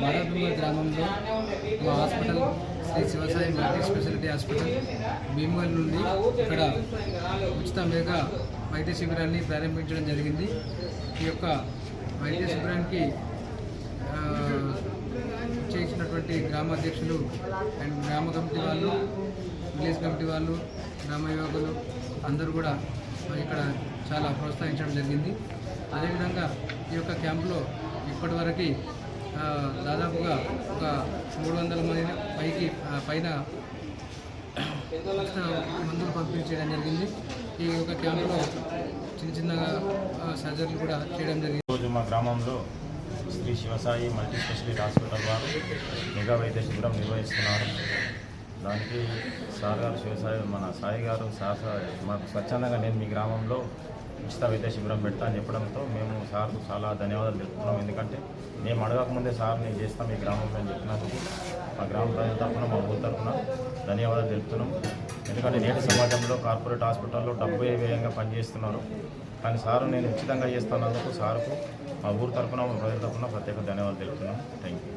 బాలాపూర్ గ్రామంలో మా hospital Sri Shivasai multi specialty hospital Bhimavaram నుండి ఇక్కడ ఉచిత మెగా వైద్య శిబిరాన్ని ప్రారంభించడం జరిగింది. ఈ యొక్క వైద్య శిబిరానికి చేసినటువంటి గ్రామ అధ్యక్షులు అండ్ గ్రామ కమిటీ వాళ్ళు, విలేజ్ కమిటీ వాళ్ళు, గ్రామ యువకులు అందరూ కూడా ఇక్కడ చాలా ప్రోత్సహించడం జరిగింది. అదేవిధంగా ఈ యొక్క క్యాంపులో ఇప్పటివరకు దాదాపుగా ఒక 300 మంది పైన మందులు పంపిణీ చేయడం జరిగింది. ఈ యొక్క క్యాంపులో చిన్నగా సర్జరీలు కూడా చేయడం జరిగింది. రోజు మా గ్రామంలో Sri Shivasai multi specialty hospital వారు మెగా వైద్య శిబిరం నిర్వహిస్తున్నారు. దానికి సార్ గారు శివసాయి మన సాయి గారు మాకు స్వచ్ఛందంగా నేను మీ గ్రామంలో ఉచిత వైద్య శిబిరం పెడతా అని చెప్పడంతో మేము సార్కు చాలా ధన్యవాదాలు తెలుపుతున్నాం. ఎందుకంటే మేము అడగకముందే సార్ నేను చేస్తాం మీ గ్రామంలో అని చెప్పినందుకు మా గ్రామ ప్రజల తరఫున మా ఊరి తరఫున ధన్యవాదాలు తెలుపుతున్నాం. ఎందుకంటే నేటి సమాజంలో కార్పొరేట్ హాస్పిటల్లో డబ్బు వ్యయంగా పనిచేస్తున్నారు. కానీ సారు నేను ఉచితంగా చేస్తున్నందుకు సార్కు మా ఊరి తరఫున మా ప్రజల తరఫున ప్రత్యేక ధన్యవాదాలు తెలుపుతున్నాం. Thank you.